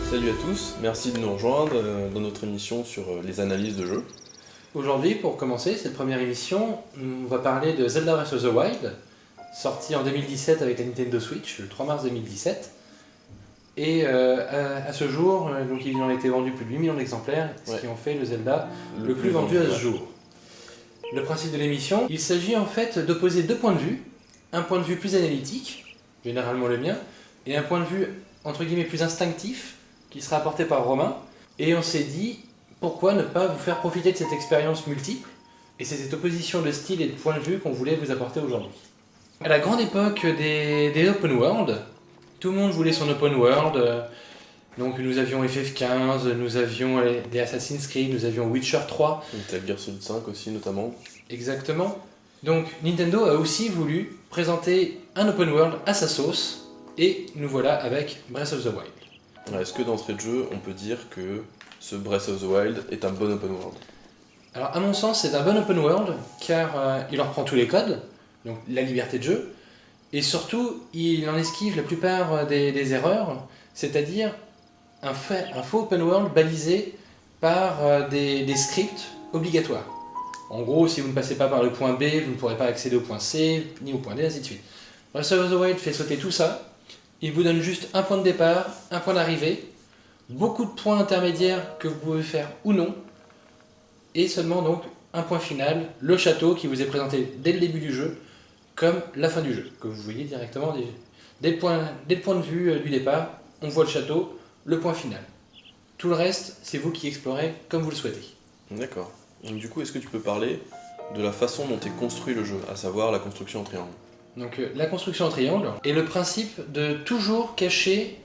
Salut à tous, merci de nous rejoindre dans notre émission sur les analyses de jeux. Aujourd'hui, pour commencer cette première émission, on va parler de Zelda Breath of the Wild, sorti en 2017 avec la Nintendo Switch, le 3 mars 2017. Et à ce jour, donc il en a été vendu plus de 8 millions d'exemplaires, ce qui en fait le Zelda le plus vendu à ce jour. Le principe de l'émission, il s'agit en fait d'opposer deux points de vue, un point de vue plus analytique, généralement le mien, et un point de vue entre guillemets plus instinctif, qui sera apporté par Romain. Et on s'est dit, pourquoi ne pas vous faire profiter de cette expérience multiple? Et c'est cette opposition de style et de point de vue qu'on voulait vous apporter aujourd'hui. À la grande époque des open world, tout le monde voulait son open world. Donc nous avions FF15, nous avions des Assassin's Creed, nous avions Witcher 3. Metal Gear Solid 5 aussi notamment. Exactement. Donc Nintendo a aussi voulu présenter un open world à sa sauce, et nous voilà avec Breath of the Wild. Est-ce que d'entrée de jeu, on peut dire que ce Breath of the Wild est un bon open world? Alors à mon sens, c'est un bon open world, car il en reprend tous les codes, donc la liberté de jeu, et surtout, il en esquive la plupart des erreurs, c'est-à-dire un faux open world balisé par des scripts obligatoires. En gros, si vous ne passez pas par le point B, vous ne pourrez pas accéder au point C, ni au point D, ainsi de suite. Breath of the Wild fait sauter tout ça. Il vous donne juste un point de départ, un point d'arrivée, beaucoup de points intermédiaires que vous pouvez faire ou non, et seulement donc un point final, le château qui vous est présenté dès le début du jeu, comme la fin du jeu, que vous voyez directement dès le point de vue du départ, on voit le château, le point final. Tout le reste, c'est vous qui explorez comme vous le souhaitez. D'accord. Donc du coup, est-ce que tu peux parler de la façon dont est construit le jeu, à savoir la construction en triangle? Donc la construction en triangle est le principe de toujours cacher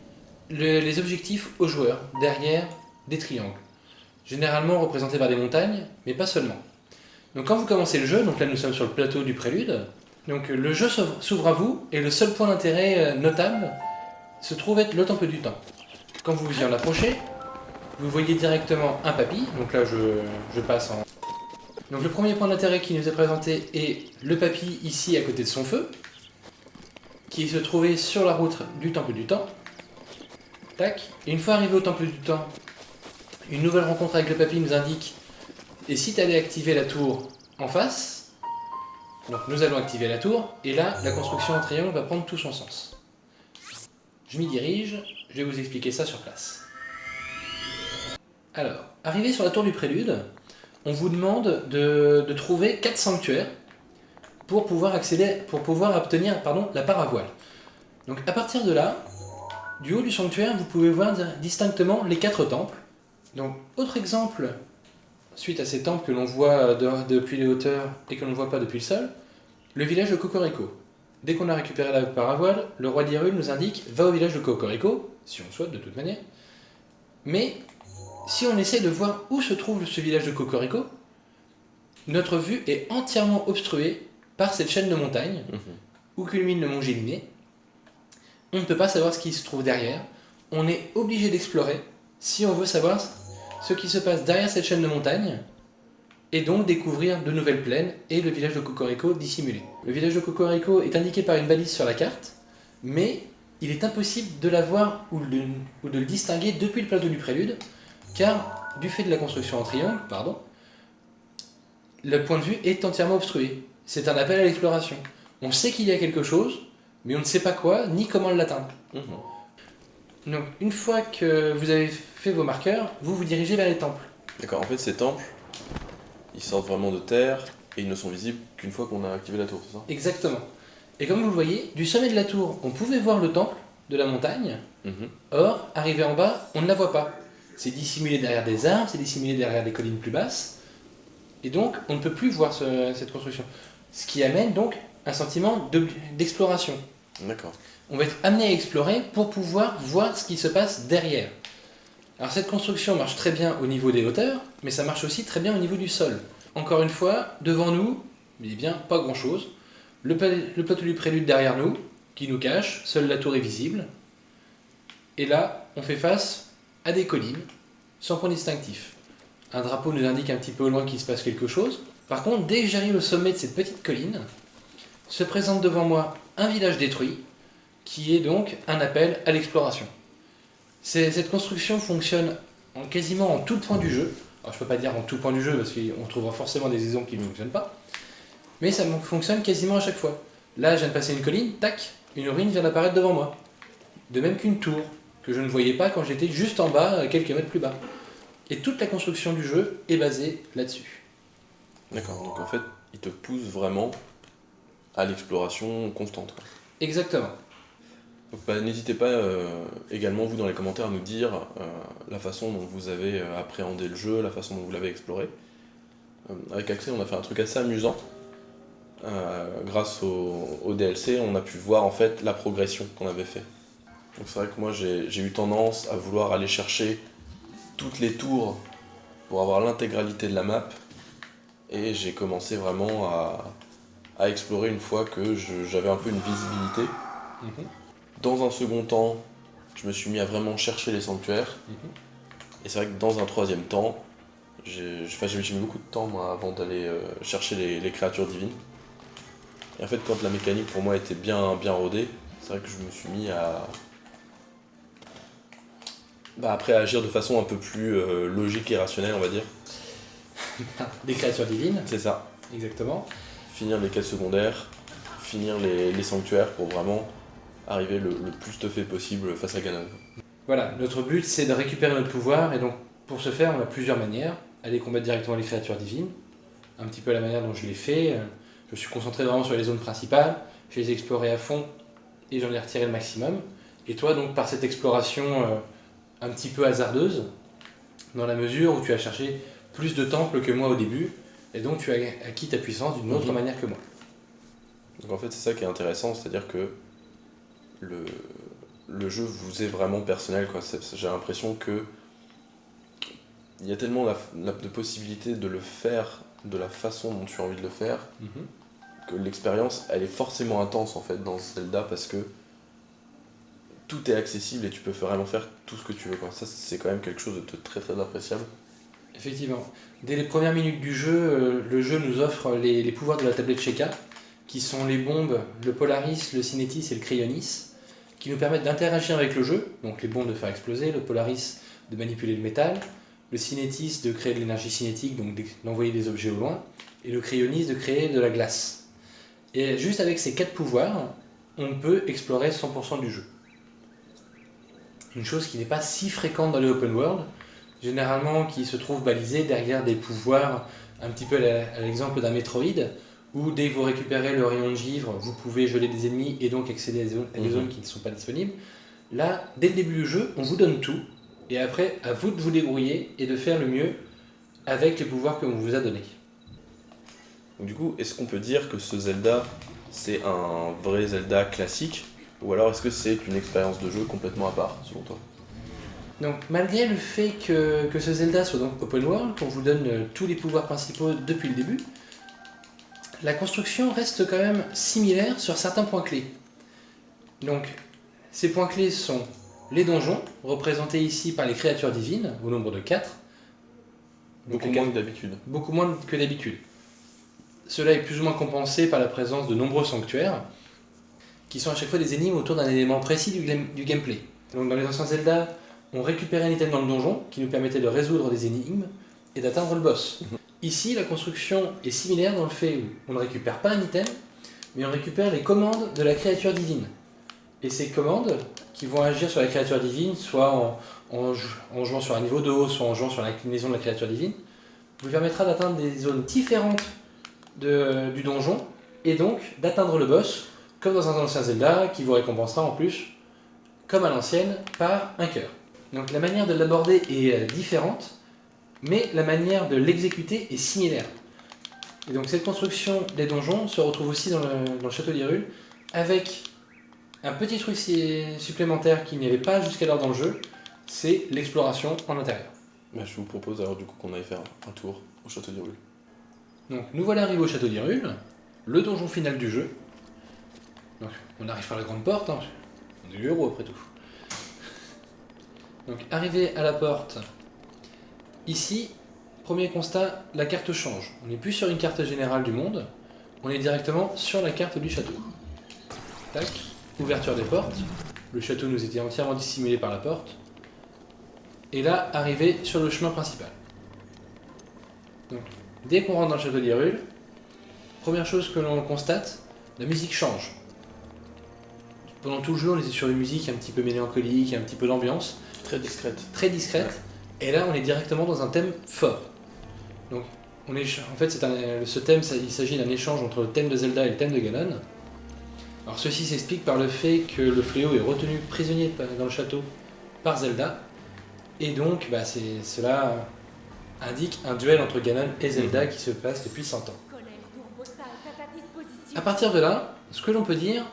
les objectifs aux joueurs derrière des triangles, généralement représentés par des montagnes, mais pas seulement. Donc quand vous commencez le jeu, donc là nous sommes sur le plateau du prélude, donc le jeu s'ouvre à vous, et le seul point d'intérêt notable se trouve être le temple du temps. Quand vous y en approchez, vous voyez directement un papy, donc là je passe en... Donc le premier point d'intérêt qui nous est présenté est le papy ici à côté de son feu, qui se trouvait sur la route du temple du temps. Tac. Et une fois arrivé au temple du temps, une nouvelle rencontre avec le papy nous indique, et si tu allais activer la tour en face, donc nous allons activer la tour, et là la construction en triangle va prendre tout son sens. Je m'y dirige, je vais vous expliquer ça sur place. Alors, arrivé sur la tour du prélude, on vous demande de trouver 4 sanctuaires pour pouvoir obtenir la part à voile. Donc à partir de là, du haut du sanctuaire, vous pouvez voir distinctement les 4 temples. Donc autre exemple, suite à ces temples que l'on voit depuis les hauteurs et que l'on ne voit pas depuis le sol, le village de Cocorico. Dès qu'on a récupéré la part à voile, le roi d'Hyrule nous indique « va au village de Cocorico », si on le souhaite de toute manière. Mais si on essaie de voir où se trouve ce village de Cocorico, notre vue est entièrement obstruée par cette chaîne de montagnes, où culmine le mont Géliné. On ne peut pas savoir ce qui se trouve derrière. On est obligé d'explorer si on veut savoir ce qui se passe derrière cette chaîne de montagnes, et donc découvrir de nouvelles plaines et le village de Cocorico dissimulé. Le village de Cocorico est indiqué par une balise sur la carte, mais il est impossible de la voir ou de le distinguer depuis le plateau du prélude, car du fait de la construction en triangle, le point de vue est entièrement obstrué. C'est un appel à l'exploration. On sait qu'il y a quelque chose, mais on ne sait pas quoi, ni comment l'atteindre. Donc, une fois que vous avez fait vos marqueurs, vous vous dirigez vers les temples. D'accord, en fait ces temples, ils sortent vraiment de terre et ils ne sont visibles qu'une fois qu'on a activé la tour, c'est ça? Exactement. Et comme vous le voyez, du sommet de la tour, on pouvait voir le temple de la montagne. Or, arrivé en bas, on ne la voit pas. C'est dissimulé derrière des arbres, c'est dissimulé derrière des collines plus basses. Et donc, on ne peut plus voir cette construction. Ce qui amène donc un sentiment d'exploration. D'accord. On va être amené à explorer pour pouvoir voir ce qui se passe derrière. Alors cette construction marche très bien au niveau des hauteurs, mais ça marche aussi très bien au niveau du sol. Encore une fois, devant nous, eh bien, pas grand chose. Le plateau du prélude derrière nous, qui nous cache, seule la tour est visible. Et là, on fait face à des collines, sans point distinctif. Un drapeau nous indique un petit peu au loin qu'il se passe quelque chose. Par contre, dès que j'arrive au sommet de cette petite colline, se présente devant moi un village détruit, qui est donc un appel à l'exploration. Cette construction fonctionne quasiment en tout point du jeu. Alors je peux pas dire en tout point du jeu parce qu'on trouvera forcément des exemples qui ne fonctionnent pas. Mais ça fonctionne quasiment à chaque fois. Là, je viens de passer une colline, tac, une ruine vient d'apparaître devant moi. De même qu'une tour, que je ne voyais pas quand j'étais juste en bas, quelques mètres plus bas. Et toute la construction du jeu est basée là-dessus. D'accord, donc en fait, il te pousse vraiment à l'exploration constante, quoi. Exactement. Donc, bah, n'hésitez pas également, vous, dans les commentaires, à nous dire la façon dont vous avez appréhendé le jeu, la façon dont vous l'avez exploré. Avec Axel, on a fait un truc assez amusant. Grâce au DLC, on a pu voir en fait la progression qu'on avait fait. Donc c'est vrai que moi j'ai eu tendance à vouloir aller chercher toutes les tours pour avoir l'intégralité de la map, et j'ai commencé vraiment à explorer une fois que j'avais un peu une visibilité. Dans un second temps, je me suis mis à vraiment chercher les sanctuaires, et c'est vrai que dans un troisième temps, j'ai mis beaucoup de temps moi, avant d'aller chercher les créatures divines. Et en fait, quand la mécanique pour moi était bien rodée, c'est vrai que je me suis mis à après agir de façon un peu plus logique et rationnelle, on va dire. Des créatures divines. C'est ça. Exactement. Finir les quêtes secondaires, finir les sanctuaires pour vraiment arriver le plus stuffé possible face à Ganon. Voilà, notre but c'est de récupérer notre pouvoir, et donc pour ce faire on a plusieurs manières. Aller combattre directement les créatures divines, un petit peu la manière dont je l'ai fait. Je me suis concentré vraiment sur les zones principales, je les ai explorées à fond et j'en ai retiré le maximum. Et toi donc par cette exploration un petit peu hasardeuse, dans la mesure où tu as cherché plus de temples que moi au début, et donc tu as acquis ta puissance d'une autre manière que moi. Donc en fait c'est ça qui est intéressant, c'est-à-dire que le jeu vous est vraiment personnel, quoi. J'ai l'impression que il y a tellement de possibilités de le faire de la façon dont tu as envie de le faire, que l'expérience elle est forcément intense en fait dans Zelda, parce que tout est accessible et tu peux vraiment faire tout ce que tu veux, quoi. Ça c'est quand même quelque chose de très appréciable. Effectivement. Dès les premières minutes du jeu, le jeu nous offre les pouvoirs de la tablette Sheikah, qui sont les bombes, le Polaris, le Cinétis et le Cryonis, qui nous permettent d'interagir avec le jeu. Donc les bombes de faire exploser, le Polaris de manipuler le métal, le Cinétis de créer de l'énergie cinétique, donc d'envoyer des objets au loin, et le Cryonis de créer de la glace. Et juste avec ces 4 pouvoirs, on peut explorer 100% du jeu. Une chose qui n'est pas si fréquente dans les open world, généralement qui se trouve balisé derrière des pouvoirs un petit peu à l'exemple d'un Metroid, où dès que vous récupérez le rayon de givre, vous pouvez geler des ennemis et donc accéder à des zones qui ne sont pas disponibles. Là, dès le début du jeu, on vous donne tout, et après, à vous de vous débrouiller et de faire le mieux avec les pouvoirs que l'on vous a donnés. Donc du coup, est-ce qu'on peut dire que ce Zelda, c'est un vrai Zelda classique, ou alors est-ce que c'est une expérience de jeu complètement à part, selon toi? Donc malgré le fait que ce Zelda soit donc open world, qu'on vous donne tous les pouvoirs principaux depuis le début, la construction reste quand même similaire sur certains points clés. Donc ces points clés sont les donjons, représentés ici par les créatures divines, au nombre de 4. Beaucoup moins que d'habitude. Beaucoup moins que d'habitude. Cela est plus ou moins compensé par la présence de nombreux sanctuaires, qui sont à chaque fois des énigmes autour d'un élément précis du gameplay. Donc dans les anciens Zelda, on récupérait un item dans le donjon qui nous permettait de résoudre des énigmes et d'atteindre le boss. Ici, la construction est similaire dans le fait où on ne récupère pas un item, mais on récupère les commandes de la créature divine. Et ces commandes, qui vont agir sur la créature divine, soit en jouant sur un niveau de haut, soit en jouant sur l'inclinaison de la créature divine, vous permettra d'atteindre des zones différentes du donjon, et donc d'atteindre le boss, comme dans un ancien Zelda, qui vous récompensera en plus, comme à l'ancienne, par un cœur. Donc la manière de l'aborder est différente, mais la manière de l'exécuter est similaire. Et donc cette construction des donjons se retrouve aussi dans le château d'Hyrule, avec un petit truc supplémentaire qu'il n'y avait pas jusqu'alors dans le jeu, c'est l'exploration en intérieur. Bah, je vous propose alors du coup qu'on aille faire un tour au château d'Hyrule. Donc nous voilà arrivés au château d'Hyrule, le donjon final du jeu. Donc on arrive par la grande porte, hein. On est le héros après tout. Donc arrivé à la porte, ici, premier constat, la carte change. On n'est plus sur une carte générale du monde, on est directement sur la carte du château. Tac, ouverture des portes. Le château nous était entièrement dissimulé par la porte. et là arriver sur le chemin principal. Donc, dès qu'on rentre dans le château d'Hyrule, première chose que l'on constate, la musique change. Pendant tout le jeu, on était sur une musique un petit peu mélancolique, un petit peu d'ambiance, Très discrète. très discrète, et là on est directement dans un thème fort. Donc, en fait, ce thème, il s'agit d'un échange entre le thème de Zelda et le thème de Ganon. Alors ceci s'explique par le fait que le fléau est retenu prisonnier dans le château par Zelda, et donc cela indique un duel entre Ganon et Zelda qui se passe depuis 100 ans. À partir de là, ce que l'on peut dire,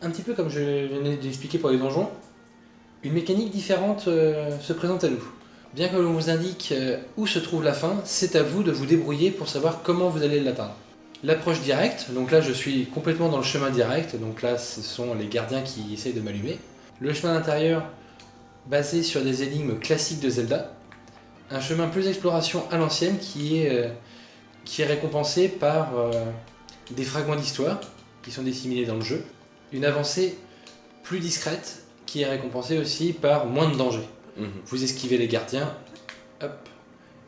un petit peu comme je venais d'expliquer pour les donjons, une mécanique différente se présente à nous. Bien que l'on vous indique où se trouve la fin, c'est à vous de vous débrouiller pour savoir comment vous allez l'atteindre. L'approche directe, donc là je suis complètement dans le chemin direct, donc là ce sont les gardiens qui essayent de m'allumer. Le chemin intérieur, basé sur des énigmes classiques de Zelda. Un chemin plus exploration à l'ancienne qui est récompensé par des fragments d'histoire qui sont disséminés dans le jeu. Une avancée plus discrète qui est récompensée aussi par moins de danger. Vous esquivez les gardiens, hop,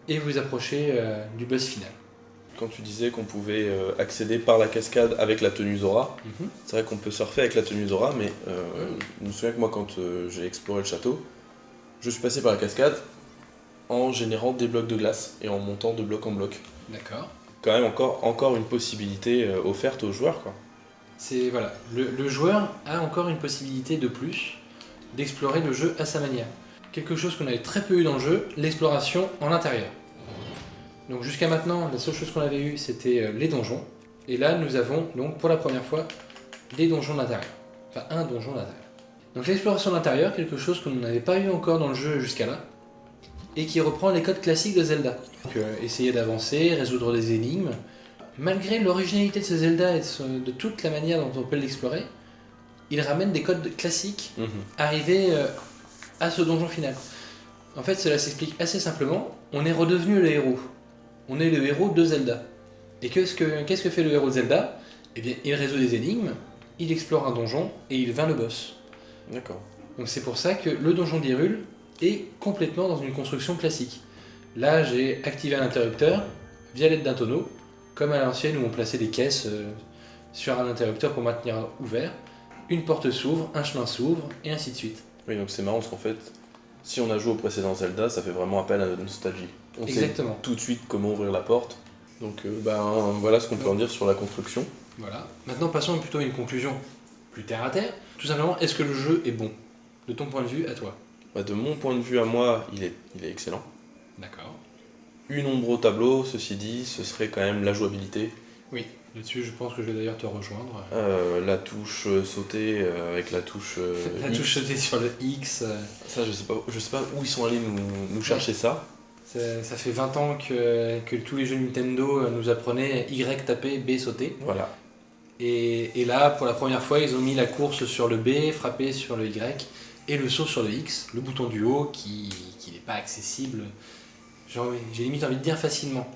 et vous approchez du boss final. Quand tu disais qu'on pouvait accéder par la cascade avec la tenue Zora, c'est vrai qu'on peut surfer avec la tenue Zora, mais je me souviens que moi quand j'ai exploré le château, je suis passé par la cascade en générant des blocs de glace et en montant de bloc en bloc. D'accord. Quand même encore une possibilité offerte aux joueurs, quoi. C'est voilà, le joueur a encore une possibilité de plus d'explorer le jeu à sa manière. Quelque chose qu'on avait très peu eu dans le jeu, l'exploration en intérieur. Donc jusqu'à maintenant, la seule chose qu'on avait eue, c'était les donjons. Et là, nous avons donc pour la première fois des donjons d'intérieur. Enfin, un donjon d'intérieur. Donc l'exploration d'intérieur, quelque chose qu'on n'avait pas eu encore dans le jeu jusqu'à là, et qui reprend les codes classiques de Zelda. Donc essayer d'avancer, résoudre des énigmes. Malgré l'originalité de ce Zelda et de toute la manière dont on peut l'explorer, il ramène des codes classiques arrivés à ce donjon final. En fait, cela s'explique assez simplement. On est redevenu le héros. On est le héros de Zelda. Et qu'est-ce que fait le héros de Zelda ? Eh bien, il résout des énigmes, il explore un donjon et il vainc le boss. D'accord. Donc c'est pour ça que le donjon d'Hyrule est complètement dans une construction classique. Là, j'ai activé un interrupteur via l'aide d'un tonneau, comme à l'ancienne où on plaçait des caisses sur un interrupteur pour maintenir ouvert. Une porte s'ouvre, un chemin s'ouvre, et ainsi de suite. Oui, donc c'est marrant parce qu'en fait, si on a joué au précédent Zelda, ça fait vraiment appel à la nostalgie. On Exactement. sait tout de suite comment ouvrir la porte. Donc voilà ce qu'on peut en dire sur la construction. Voilà. Maintenant, passons plutôt à une conclusion plus terre à terre. Tout simplement, est-ce que le jeu est bon ? De ton point de vue, à toi. De mon point de vue à moi, il est excellent. D'accord. Une ombre au tableau, ceci dit, ce serait quand même la jouabilité. Oui, là-dessus, je pense que je vais d'ailleurs te rejoindre. La touche sauter avec la touche La X. touche sautée sur le X. Ça, je sais pas où ils sont allés nous chercher ça. Ça fait 20 ans que tous les jeux Nintendo nous apprenaient Y taper, B sauter. Voilà. Et là, pour la première fois, ils ont mis la course sur le B, frapper sur le Y, et le saut sur le X, le bouton du haut qui n'est pas accessible. J'ai limite envie de dire facilement.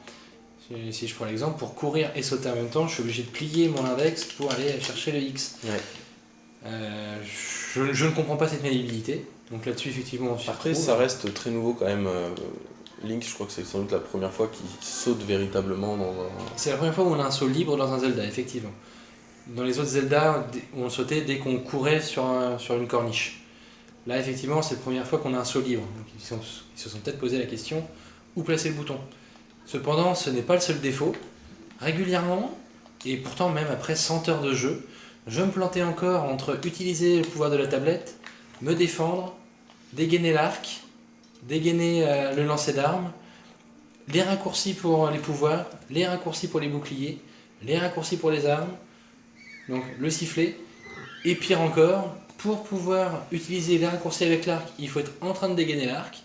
Si je prends l'exemple, pour courir et sauter en même temps, je suis obligé de plier mon index pour aller chercher le X. Ouais. Je ne comprends pas cette maniabilité. Donc là-dessus, effectivement, on s'y Après, retrouve. ça reste très nouveau quand même. Link, je crois que c'est sans doute la première fois qu'il saute véritablement dans un... C'est la première fois où on a un saut libre dans un Zelda, effectivement. Dans les autres Zelda, on sautait dès qu'on courait sur une corniche. Là, effectivement, c'est la première fois qu'on a un saut libre. Donc, ils se sont peut-être posé la question, où placer le bouton ? Cependant, ce n'est pas le seul défaut. Régulièrement, et pourtant même après 100 heures de jeu, je me plantais encore entre utiliser le pouvoir de la tablette, me défendre, dégainer l'arc, dégainer le lancer d'armes, les raccourcis pour les pouvoirs, les raccourcis pour les boucliers, les raccourcis pour les armes, donc le sifflet, et pire encore, pour pouvoir utiliser les raccourcis avec l'arc, il faut être en train de dégainer l'arc,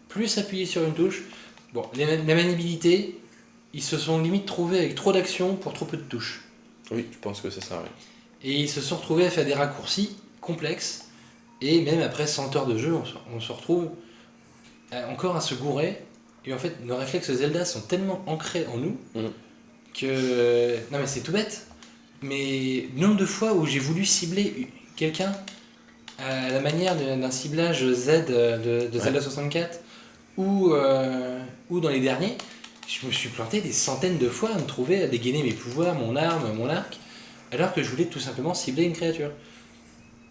plus appuyer sur une touche. Bon, la maniabilité, ils se sont limite trouvés avec trop d'actions pour trop peu de touches. Oui, je pense que c'est ça, oui. Et ils se sont retrouvés à faire des raccourcis complexes, et même après 100 heures de jeu, on se retrouve encore à se gourer, et en fait, nos réflexes Zelda sont tellement ancrés en nous que... Non mais c'est tout bête, mais nombre de fois où j'ai voulu cibler quelqu'un à la manière d'un ciblage Z de Zelda 64, ou dans les derniers, je me suis planté des centaines de fois à me trouver à dégainer mes pouvoirs, mon arme, mon arc, alors que je voulais tout simplement cibler une créature.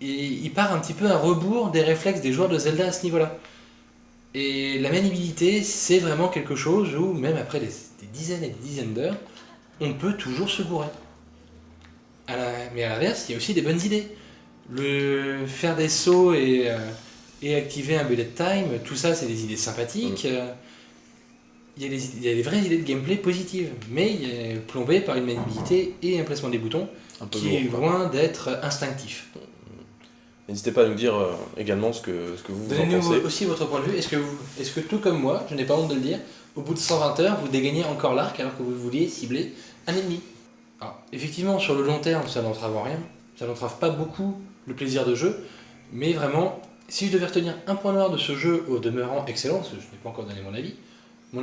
Et il part un petit peu à rebours des réflexes des joueurs de Zelda à ce niveau-là. Et la maniabilité, c'est vraiment quelque chose où, même après des dizaines et des dizaines d'heures, on peut toujours se gourer. Mais à l'inverse, il y a aussi des bonnes idées. Faire des sauts et activer un bullet time, tout ça, c'est des idées sympathiques. Il y a des vraies idées de gameplay positives, mais il est plombé par une maniabilité et un placement des boutons qui est loin d'être instinctif. N'hésitez pas à nous dire également ce que vous en pensez. Donnez-nous aussi votre point de vue. Est-ce que tout comme moi, je n'ai pas honte de le dire, au bout de 120 heures, vous dégagnez encore l'arc alors que vous vouliez cibler un ennemi? Alors, effectivement, sur le long terme, ça n'entrave en rien. Ça n'entrave pas beaucoup le plaisir de jeu. Mais vraiment, si je devais retenir un point noir de ce jeu au demeurant excellent, parce que je n'ai pas encore donné mon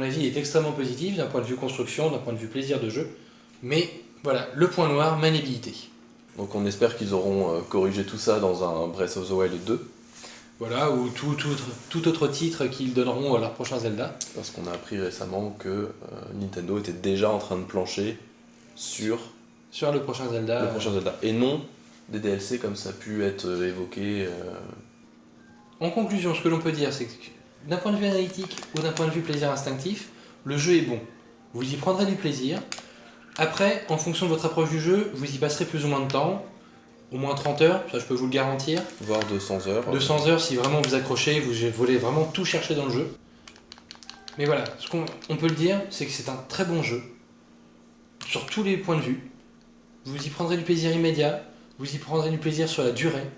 avis est extrêmement positif d'un point de vue construction, d'un point de vue plaisir de jeu. Mais voilà, le point noir, maniabilité. Donc on espère qu'ils auront corrigé tout ça dans un Breath of the Wild 2. Voilà, ou tout autre titre qu'ils donneront à leur prochain Zelda. Parce qu'on a appris récemment que Nintendo était déjà en train de plancher sur le prochain Zelda. Et non des DLC comme ça a pu être évoqué. En conclusion, ce que l'on peut dire, c'est que d'un point de vue analytique ou d'un point de vue plaisir instinctif, le jeu est bon. Vous y prendrez du plaisir. Après, en fonction de votre approche du jeu, vous y passerez plus ou moins de temps. Au moins 30 heures, ça je peux vous le garantir. Voire 200 heures. 200 heures si vraiment vous accrochez, vous voulez vraiment tout chercher dans le jeu. Mais voilà, ce qu'on peut le dire, c'est que c'est un très bon jeu. Sur tous les points de vue. Vous y prendrez du plaisir immédiat, vous y prendrez du plaisir sur la durée,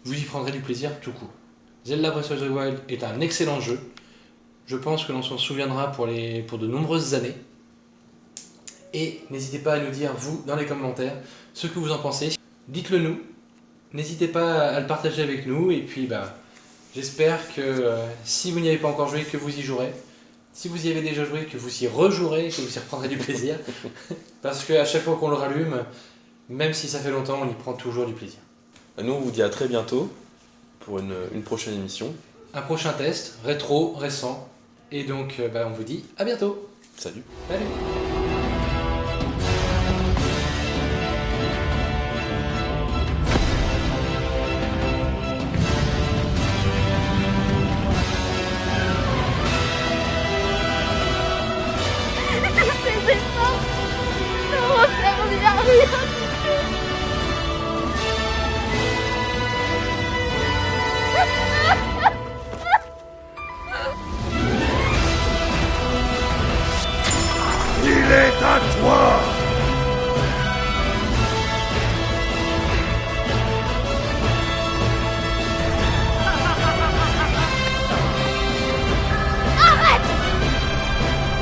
vous y prendrez du plaisir tout court. Zelda Breath of the Wild est un excellent jeu. Je pense que l'on s'en souviendra pour de nombreuses années. Et n'hésitez pas à nous dire, vous, dans les commentaires, ce que vous en pensez. Dites-le nous. N'hésitez pas à le partager avec nous. Et puis, j'espère que si vous n'y avez pas encore joué, que vous y jouerez. Si vous y avez déjà joué, que vous y rejouerez, que vous y reprendrez du plaisir. Parce qu'à chaque fois qu'on le rallume, même si ça fait longtemps, on y prend toujours du plaisir. Nous, on vous dit à très bientôt pour une prochaine émission. Un prochain test, rétro, récent. Et donc, on vous dit à bientôt. Salut. Salut. Ces efforts n'auront servi à rien du tout. Il est à toi!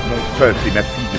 Mon peuple et ma fille